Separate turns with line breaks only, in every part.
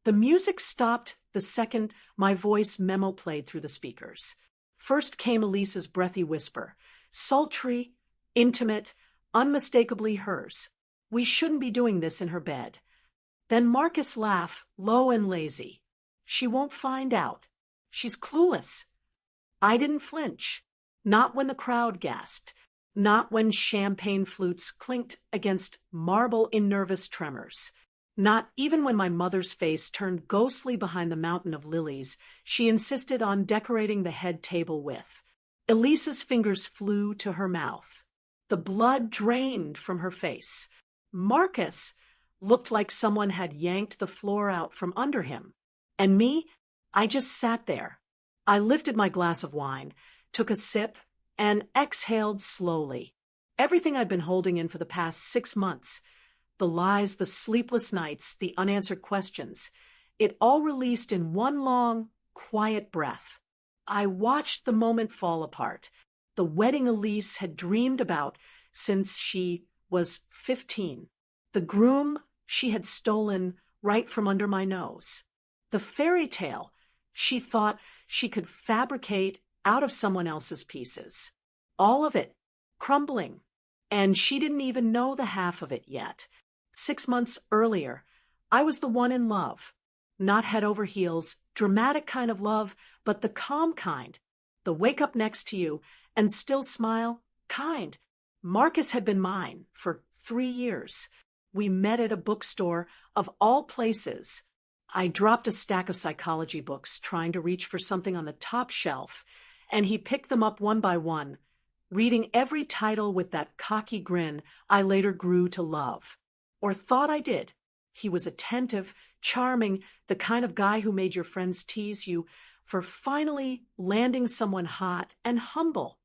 The music stopped the second my voice memo played through the speakers. First came Elise's breathy whisper, sultry, intimate, unmistakably hers. We shouldn't be doing this in her bed. Then Marcus' laugh, low and lazy. She won't find out. She's clueless. I didn't flinch. Not when the crowd gasped. Not when champagne flutes clinked against marble in nervous tremors. Not even when my mother's face turned ghostly behind the mountain of lilies she insisted on decorating the head table with. Elise's fingers flew to her mouth. The blood drained from her face. Marcus looked like someone had yanked the floor out from under him. And me, I just sat there. I lifted my glass of wine, took a sip, and exhaled slowly. Everything I'd been holding in for the past 6 months, the lies, the sleepless nights, the unanswered questions, it all released in one long, quiet breath. I watched the moment fall apart. The wedding Elise had dreamed about since she was 15. The groom she had stolen right from under my nose. The fairy tale she thought she could fabricate out of someone else's pieces. All of it crumbling. And she didn't even know the half of it yet. 6 months earlier, I was the one in love. Not head over heels, dramatic kind of love, but the calm kind. The wake up next to you and still smile kind. Marcus had been mine for 3 years. We met at a bookstore of all places. I dropped a stack of psychology books trying to reach for something on the top shelf, and he picked them up one by one, reading every title with that cocky grin I later grew to love. Or thought I did. He was attentive, charming, the kind of guy who made your friends tease you for finally landing someone hot, and humble.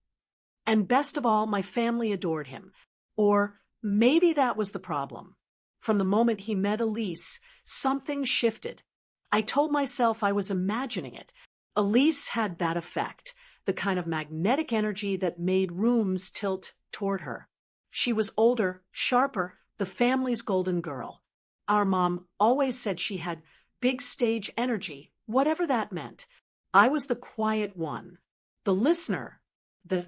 And best of all, my family adored him. Or maybe that was the problem. From the moment he met Elise, something shifted. I told myself I was imagining it. Elise had that effect, the kind of magnetic energy that made rooms tilt toward her. She was older, sharper, the family's golden girl. Our mom always said she had big stage energy, whatever that meant. I was the quiet one, the listener, the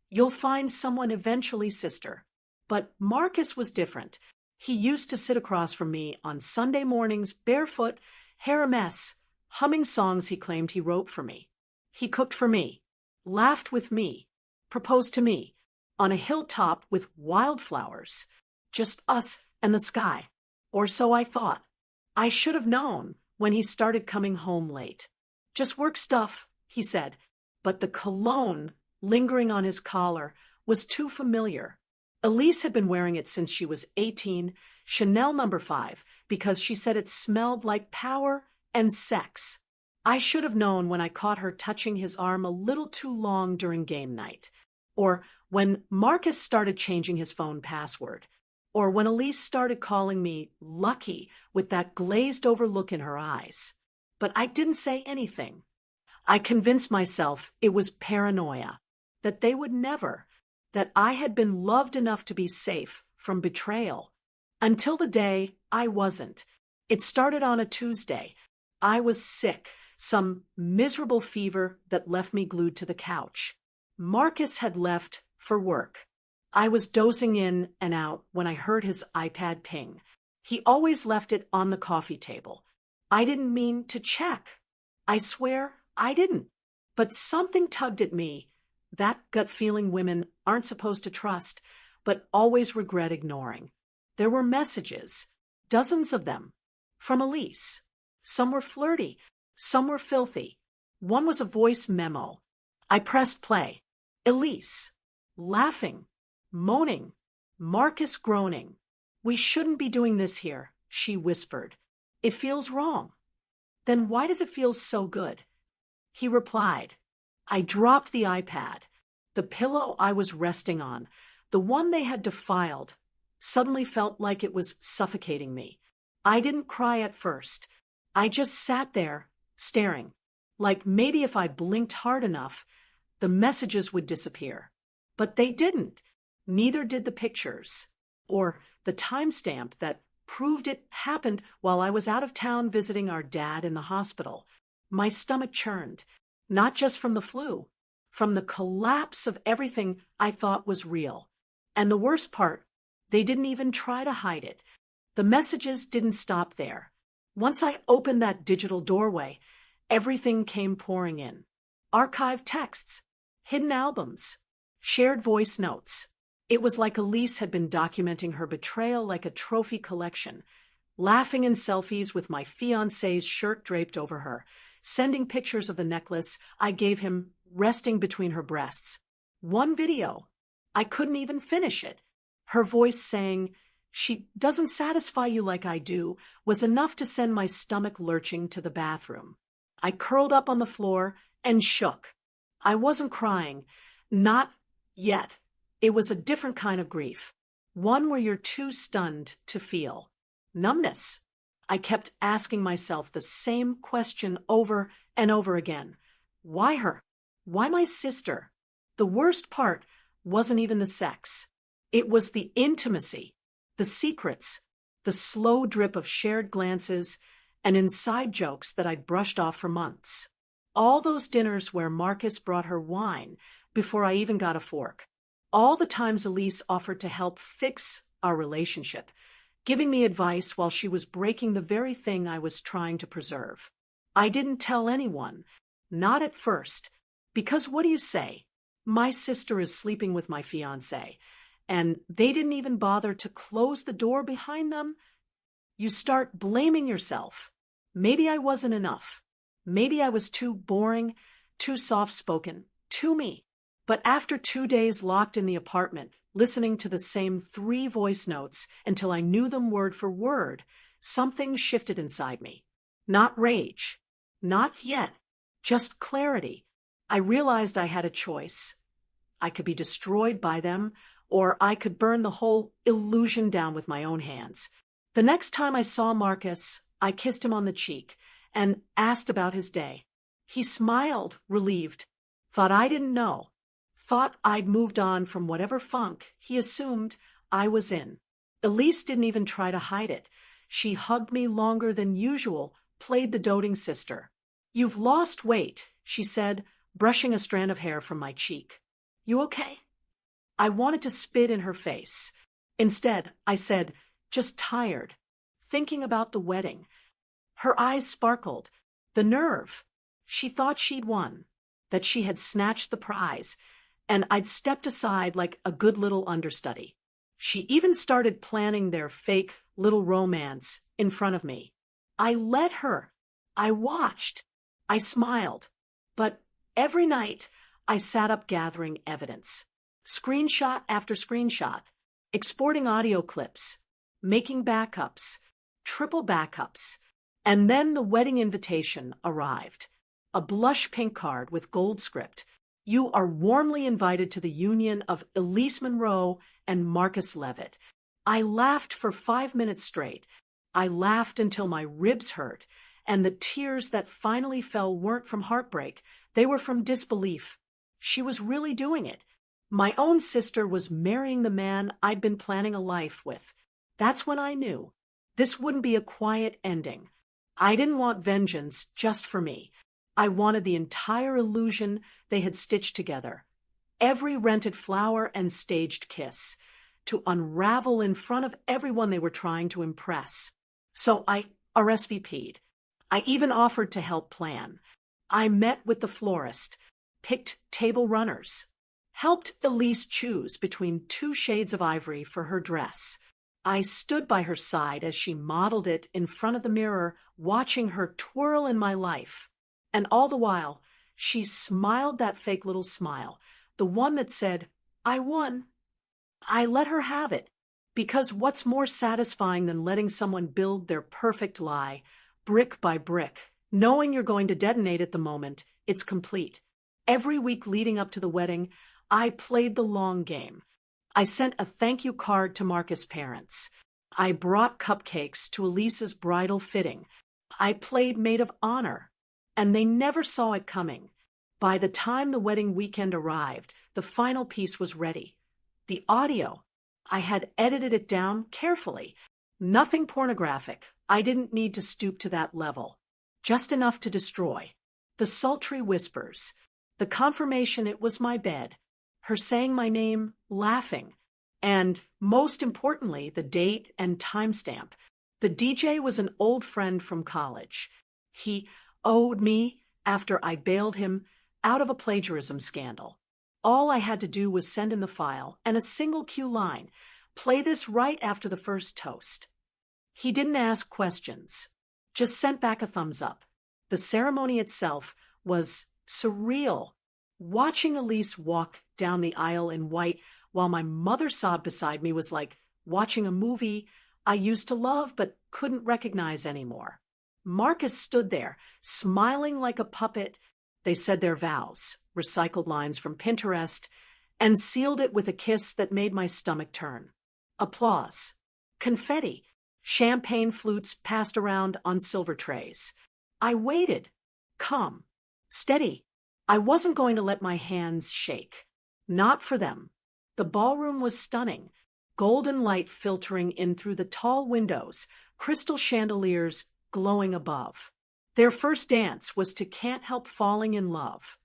you'll find someone eventually sister. But Marcus was different. He used to sit across from me on Sunday mornings, barefoot, hair a mess, humming songs he claimed he wrote for me. He cooked for me, laughed with me, proposed to me, on a hilltop with wildflowers. Just us and the sky. Or so I thought. I should have known when he started coming home late. Just work stuff, he said, but the cologne lingering on his collar was too familiar. Elise had been wearing it since she was 18, Chanel No. 5, because she said it smelled like power and sex. I should have known when I caught her touching his arm a little too long during game night. Or when Marcus started changing his phone password. Or when Elise started calling me lucky with that glazed-over look in her eyes. But I didn't say anything. I convinced myself it was paranoia, that they would never, that I had been loved enough to be safe from betrayal. Until the day I wasn't. It started on a Tuesday. I was sick, some miserable fever that left me glued to the couch. Marcus had left for work. I was dozing in and out when I heard his iPad ping. He always left it on the coffee table. I didn't mean to check. I swear I didn't. But something tugged at me, that gut feeling women aren't supposed to trust, but always regret ignoring. There were messages, dozens of them, from Elise. Some were flirty, some were filthy. One was a voice memo. I pressed play. Elise, laughing, moaning, Marcus groaning. We shouldn't be doing this here, she whispered. It feels wrong. Then why does it feel so good? He replied. I dropped the iPad. The pillow I was resting on, the one they had defiled, suddenly felt like it was suffocating me. I didn't cry at first. I just sat there, staring, like maybe if I blinked hard enough, the messages would disappear. But they didn't. Neither did the pictures, or the timestamp that proved it happened while I was out of town visiting our dad in the hospital. My stomach churned, not just from the flu, from the collapse of everything I thought was real. And the worst part, they didn't even try to hide it. The messages didn't stop there. Once I opened that digital doorway, everything came pouring in. Archived texts, hidden albums, shared voice notes. It was like Elise had been documenting her betrayal like a trophy collection, laughing in selfies with my fiancé's shirt draped over her, sending pictures of the necklace I gave him resting between her breasts. One video, I couldn't even finish it. Her voice saying, "She doesn't satisfy you like I do," was enough to send my stomach lurching to the bathroom. I curled up on the floor and shook. I wasn't crying. Not yet. It was a different kind of grief. One where you're too stunned to feel. Numbness. I kept asking myself the same question over and over again. Why her? Why my sister? The worst part wasn't even the sex. It was the intimacy, the secrets, the slow drip of shared glances and inside jokes that I'd brushed off for months. All those dinners where Marcus brought her wine before I even got a fork. All the times Elise offered to help fix our relationship, giving me advice while she was breaking the very thing I was trying to preserve. I didn't tell anyone, not at first, because what do you say? My sister is sleeping with my fiancé, and they didn't even bother to close the door behind them. You start blaming yourself. Maybe I wasn't enough. Maybe I was too boring, too soft-spoken, too me. But after 2 days locked in the apartment, listening to the same 3 voice notes until I knew them word for word, something shifted inside me. Not rage. Not yet. Just clarity. I realized I had a choice. I could be destroyed by them, or I could burn the whole illusion down with my own hands. The next time I saw Marcus, I kissed him on the cheek and asked about his day. He smiled, relieved, thought I didn't know, thought I'd moved on from whatever funk he assumed I was in. Elise didn't even try to hide it. She hugged me longer than usual, played the doting sister. "You've lost weight," she said, brushing a strand of hair from my cheek. "You okay?" I wanted to spit in her face. Instead, I said, "Just tired, thinking about the wedding." Her eyes sparkled. The nerve. She thought she'd won, that she had snatched the prize, and I'd stepped aside like a good little understudy. She even started planning their fake little romance in front of me. I let her. I watched. I smiled. But every night, I sat up gathering evidence. Screenshot after screenshot, exporting audio clips, making backups, triple backups, and then the wedding invitation arrived. A blush pink card with gold script. "You are warmly invited to the union of Elise Monroe and Marcus Levitt." I laughed for 5 minutes straight. I laughed until my ribs hurt, and the tears that finally fell weren't from heartbreak. They were from disbelief. She was really doing it. My own sister was marrying the man I'd been planning a life with. That's when I knew. This wouldn't be a quiet ending. I didn't want vengeance just for me. I wanted the entire illusion they had stitched together. Every rented flower and staged kiss. To unravel in front of everyone they were trying to impress. So I RSVP'd. I even offered to help plan. I met with the florist, picked table runners, helped Elise choose between 2 shades of ivory for her dress. I stood by her side as she modeled it in front of the mirror, watching her twirl in my life. And all the while, she smiled that fake little smile, the one that said, "I won." I let her have it, because what's more satisfying than letting someone build their perfect lie, brick by brick, knowing you're going to detonate at the moment it's complete? Every week leading up to the wedding, I played the long game. I sent a thank you card to Marcus' parents. I brought cupcakes to Elise's bridal fitting. I played maid of honor, and they never saw it coming. By the time the wedding weekend arrived, the final piece was ready. The audio. I had edited it down carefully. Nothing pornographic. I didn't need to stoop to that level. Just enough to destroy. The sultry whispers. The confirmation it was my bed. Her saying my name, laughing. And, most importantly, the date and timestamp. The DJ was an old friend from college. He owed me after I bailed him out of a plagiarism scandal. All I had to do was send him the file and a single cue line. Play this right after the first toast. He didn't ask questions, just sent back a thumbs up. The ceremony itself was surreal. Watching Elise walk down the aisle in white while my mother sobbed beside me was like watching a movie I used to love but couldn't recognize anymore. Marcus stood there, smiling like a puppet. They said their vows, recycled lines from Pinterest, and sealed it with a kiss that made my stomach turn. Applause. Confetti. Champagne flutes passed around on silver trays. I waited. Calm. Steady. I wasn't going to let my hands shake. Not for them. The ballroom was stunning. Golden light filtering in through the tall windows, crystal chandeliers glowing above. Their first dance was to Can't Help Falling in Love.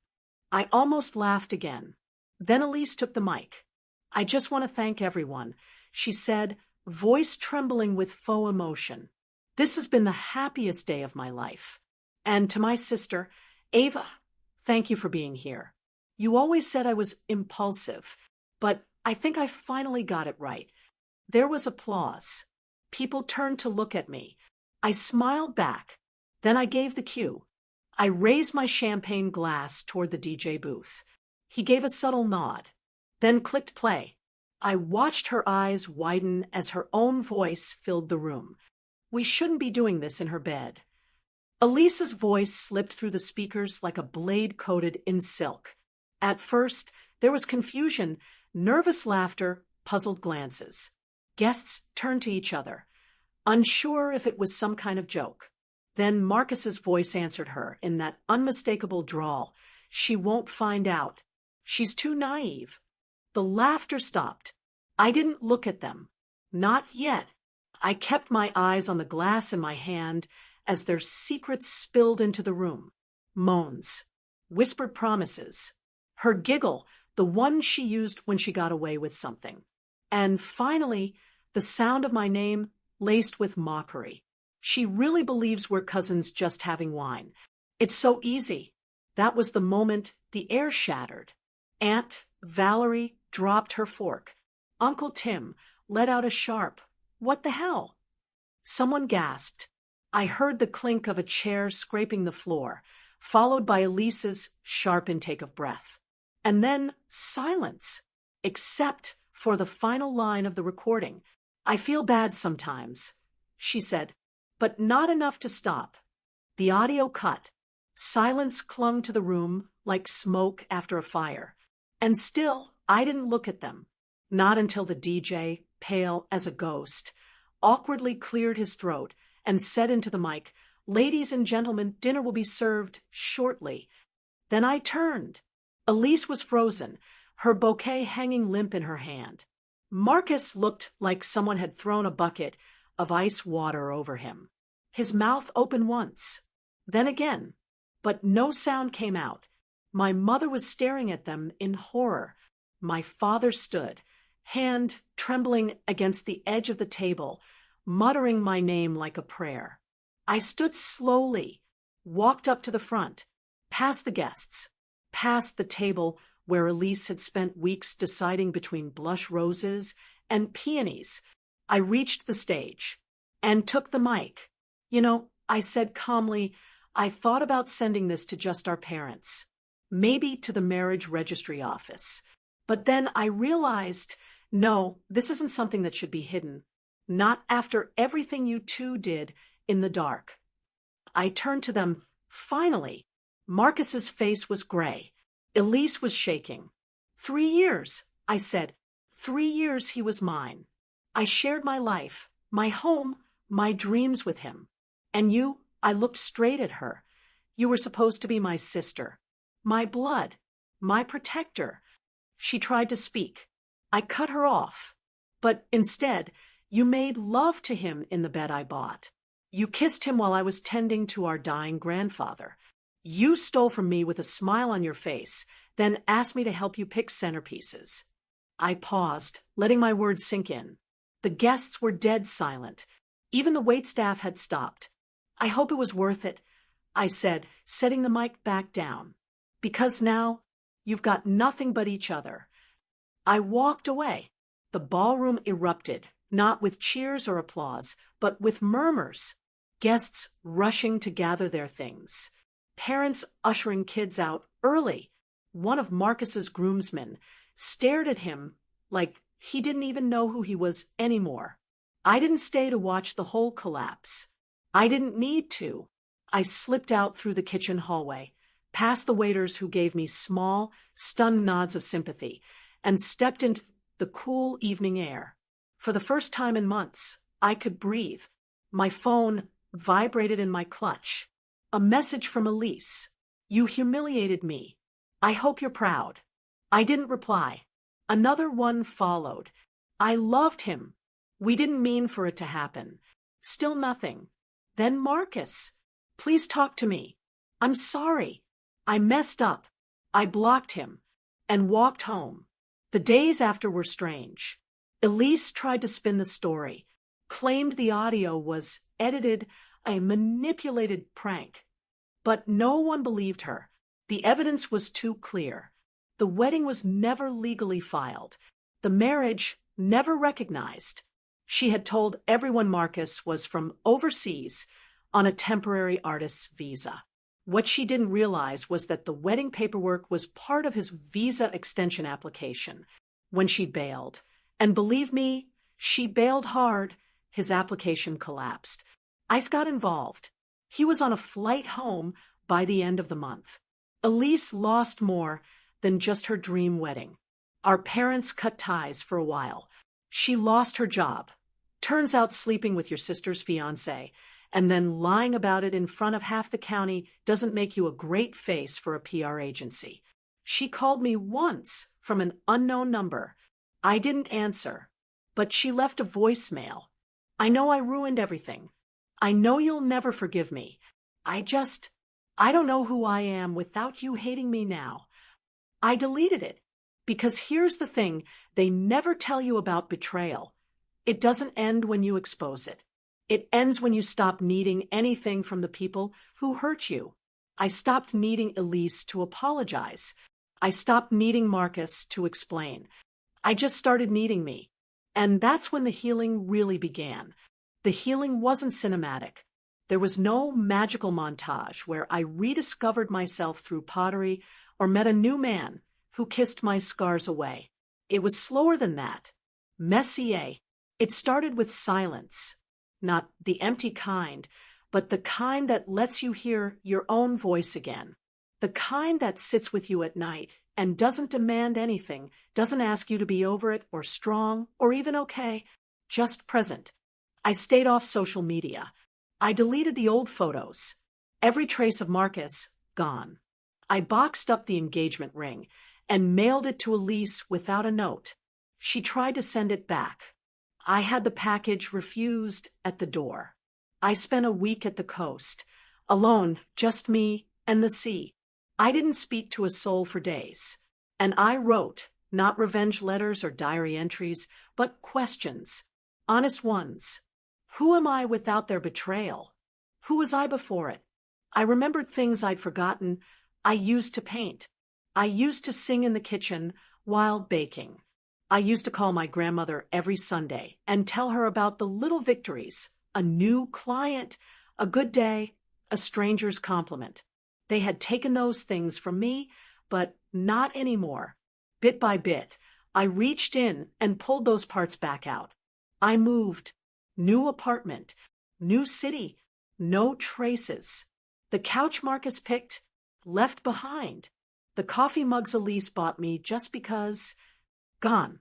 I almost laughed again. Then Elise took the mic. I just want to thank everyone, she said, voice trembling with faux emotion. This has been the happiest day of my life. And to my sister, Ava, thank you for being here. You always said I was impulsive, but I think I finally got it right. There was applause. People turned to look at me. I smiled back. Then I gave the cue. I raised my champagne glass toward the DJ booth. He gave a subtle nod, then clicked play. I watched her eyes widen as her own voice filled the room. We shouldn't be doing this in her bed. Elisa's voice slipped through the speakers like a blade coated in silk. At first, there was confusion, nervous laughter, puzzled glances. Guests turned to each other, unsure if it was some kind of joke. Then Marcus's voice answered her in that unmistakable drawl. She won't find out. She's too naive. The laughter stopped. I didn't look at them. Not yet. I kept my eyes on the glass in my hand as their secrets spilled into the room. Moans. Whispered promises. Her giggle, the one she used when she got away with something. And finally, the sound of my name laced with mockery. She really believes we're cousins just having wine. It's so easy. That was the moment the air shattered. Aunt Valerie dropped her fork. Uncle Tim let out a sharp, "What the hell?" Someone gasped. I heard the clink of a chair scraping the floor, followed by Elise's sharp intake of breath. And then silence, except for the final line of the recording. "I feel bad sometimes," she said, but not enough to stop. The audio cut. Silence clung to the room like smoke after a fire. And still, I didn't look at them. Not until the DJ, pale as a ghost, awkwardly cleared his throat and said into the mic, "Ladies and gentlemen, dinner will be served shortly." Then I turned. Elise was frozen, her bouquet hanging limp in her hand. Marcus looked like someone had thrown a bucket of ice water over him. His mouth opened once, then again, but no sound came out. My mother was staring at them in horror. My father stood, hand trembling against the edge of the table, muttering my name like a prayer. I stood slowly, walked up to the front, past the guests, past the table where Elise had spent weeks deciding between blush roses and peonies. I reached the stage and took the mic. I said calmly, I thought about sending this to just our parents, maybe to the marriage registry office. But then I realized, no, this isn't something that should be hidden. Not after everything you two did in the dark. I turned to them. Finally, Marcus's face was gray. Elise was shaking. 3 years, I said. 3 years he was mine. I shared my life, my home, my dreams with him. And you, I looked straight at her. You were supposed to be my sister, my blood, my protector. She tried to speak. I cut her off. But instead, You made love to him in the bed I bought. You kissed him while I was tending to our dying grandfather. You stole from me with a smile on your face, then asked me to help you pick centerpieces. I paused, letting my words sink in. The guests were dead silent. Even the waitstaff had stopped. I hope it was worth it, I said, setting the mic back down. Because now, you've got nothing but each other. I walked away. The ballroom erupted, not with cheers or applause, but with murmurs. Guests rushing to gather their things. Parents ushering kids out early. One of Marcus's groomsmen stared at him like he didn't even know who he was anymore. I didn't stay to watch the whole collapse. I didn't need to. I slipped out through the kitchen hallway, past the waiters who gave me small, stunned nods of sympathy, and stepped into the cool evening air. For the first time in months, I could breathe. My phone vibrated in my clutch. A message from Elise. You humiliated me. I hope you're proud. I didn't reply. Another one followed. I loved him. We didn't mean for it to happen. Still nothing. Then Marcus. Please talk to me. I'm sorry. I messed up. I blocked him and walked home. The days after were strange. Elise tried to spin the story, claimed the audio was edited, a manipulated prank. But no one believed her. The evidence was too clear. The wedding was never legally filed. The marriage never recognized. She had told everyone Marcus was from overseas on a temporary artist's visa. What she didn't realize was that the wedding paperwork was part of his visa extension application. When she bailed, and believe me, she bailed hard, his application collapsed. ICE got involved. He was on a flight home by the end of the month. Elise lost more than just her dream wedding. Our parents cut ties for a while. She lost her job. Turns out sleeping with your sister's fiancé and then lying about it in front of half the county doesn't make you a great face for a PR agency. She called me once from an unknown number. I didn't answer, but she left a voicemail. I know I ruined everything. I know you'll never forgive me. I don't know who I am without you hating me now. I deleted it, because here's the thing they never tell you about betrayal. It doesn't end when you expose it. It ends when you stop needing anything from the people who hurt you. I stopped needing Elise to apologize. I stopped needing Marcus to explain. I just started needing me. And that's when the healing really began. The healing wasn't cinematic. There was no magical montage where I rediscovered myself through pottery or met a new man who kissed my scars away. It was slower than that. Messier. It started with silence. Not the empty kind, but the kind that lets you hear your own voice again. The kind that sits with you at night and doesn't demand anything, doesn't ask you to be over it or strong or even okay, just present. I stayed off social media. I deleted the old photos. Every trace of Marcus, gone. I boxed up the engagement ring and mailed it to Elise without a note. She tried to send it back. I had the package refused at the door. I spent a week at the coast, alone, just me and the sea. I didn't speak to a soul for days. And I wrote, not revenge letters or diary entries, but questions, honest ones. Who am I without their betrayal? Who was I before it? I remembered things I'd forgotten. I used to paint. I used to sing in the kitchen while baking. I used to call my grandmother every Sunday and tell her about the little victories, a new client, a good day, a stranger's compliment. They had taken those things from me, but not anymore. Bit by bit, I reached in and pulled those parts back out. I moved. New apartment. New city. No traces. The couch Marcus picked, left behind. The coffee mugs Elise bought me just because, gone.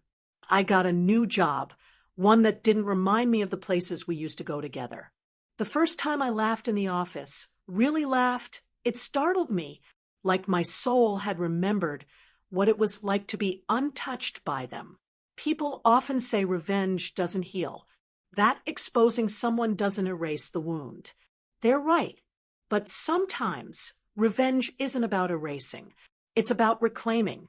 I got a new job, one that didn't remind me of the places we used to go together. The first time I laughed in the office, really laughed, it startled me, like my soul had remembered what it was like to be untouched by them. People often say revenge doesn't heal, That exposing someone doesn't erase the wound. They're right. But sometimes revenge isn't about erasing. It's about reclaiming.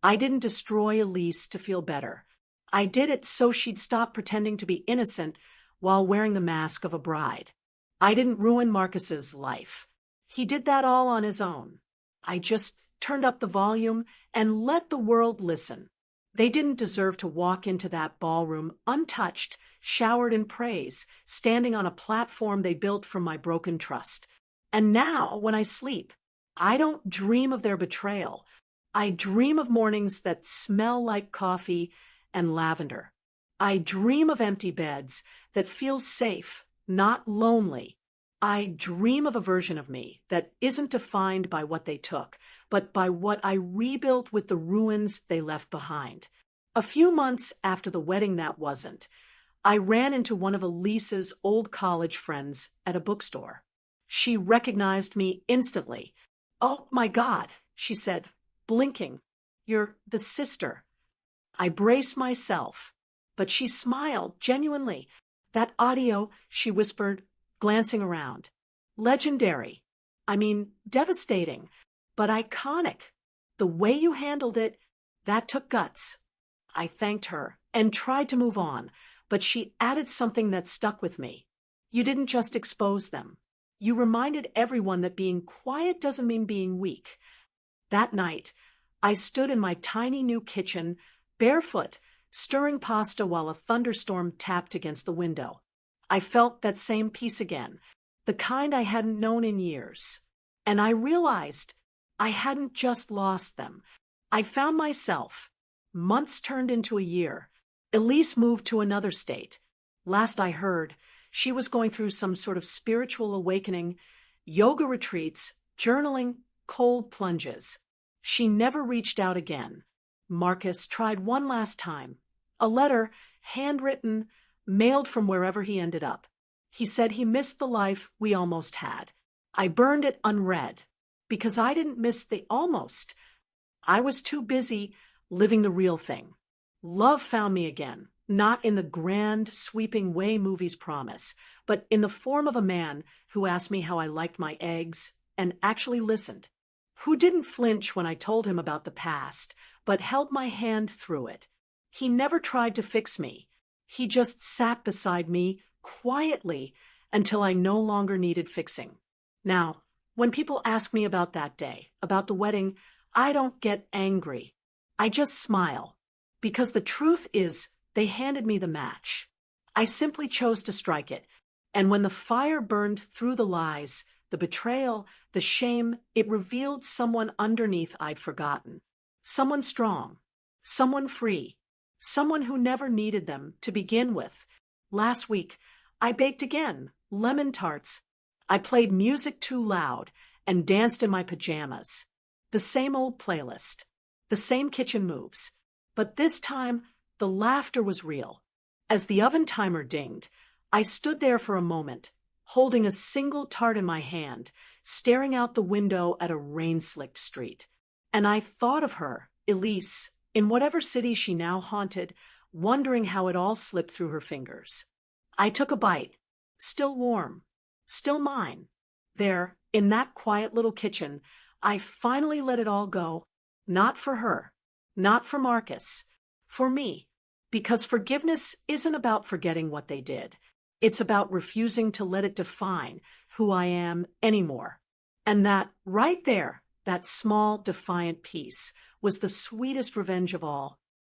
I didn't destroy Elise to feel better. I did it so she'd stop pretending to be innocent while wearing the mask of a bride. I didn't ruin Marcus's life. He did that all on his own. I just turned up the volume and let the world listen. They didn't deserve to walk into that ballroom untouched, showered in praise, standing on a platform they built from my broken trust. And now, when I sleep, I don't dream of their betrayal. I dream of mornings that smell like coffee and lavender. I dream of empty beds that feel safe, not lonely. I dream of a version of me that isn't defined by what they took, but by what I rebuilt with the ruins they left behind. A few months after the wedding that wasn't, I ran into one of Elise's old college friends at a bookstore. She recognized me instantly. "Oh, my God," she said, blinking. "You're the sister." I braced myself, but she smiled genuinely. "That audio," she whispered, glancing around. "Legendary. I mean, devastating, but iconic. The way you handled it, that took guts." I thanked her and tried to move on, but she added something that stuck with me. "You didn't just expose them. You reminded everyone that being quiet doesn't mean being weak." That night, I stood in my tiny new kitchen, barefoot, stirring pasta while a thunderstorm tapped against the window. I felt that same peace again, the kind I hadn't known in years. And I realized I hadn't just lost them. I'd found myself. Months turned into a year. Elise moved to another state. Last I heard, she was going through some sort of spiritual awakening, yoga retreats, journaling, cold plunges. She never reached out again. Marcus tried one last time. A letter, handwritten, mailed from wherever he ended up. He said he missed the life we almost had. I burned it unread, because I didn't miss the almost. I was too busy living the real thing. Love found me again, not in the grand, sweeping way movies promise, but in the form of a man who asked me how I liked my eggs and actually listened. Who didn't flinch when I told him about the past, but held my hand through it. He never tried to fix me. He just sat beside me quietly until I no longer needed fixing. Now, when people ask me about that day, about the wedding, I don't get angry. I just smile. Because the truth is, they handed me the match. I simply chose to strike it. And when the fire burned through the lies, the betrayal, the shame, it revealed someone underneath I'd forgotten. Someone strong. Someone free. Someone who never needed them to begin with. Last week, I baked again, lemon tarts. I played music too loud and danced in my pajamas. The same old playlist. The same kitchen moves. But this time, the laughter was real. As the oven timer dinged, I stood there for a moment, holding a single tart in my hand, staring out the window at a rain-slicked street. And I thought of her, Elise, in whatever city she now haunted, wondering how it all slipped through her fingers. I took a bite, still warm, still mine. There, in that quiet little kitchen, I finally let it all go, not for her, not for Marcus, for me, because forgiveness isn't about forgetting what they did. It's about refusing to let it define who I am anymore. And that, right there, that small, defiant piece, was the sweetest revenge of all.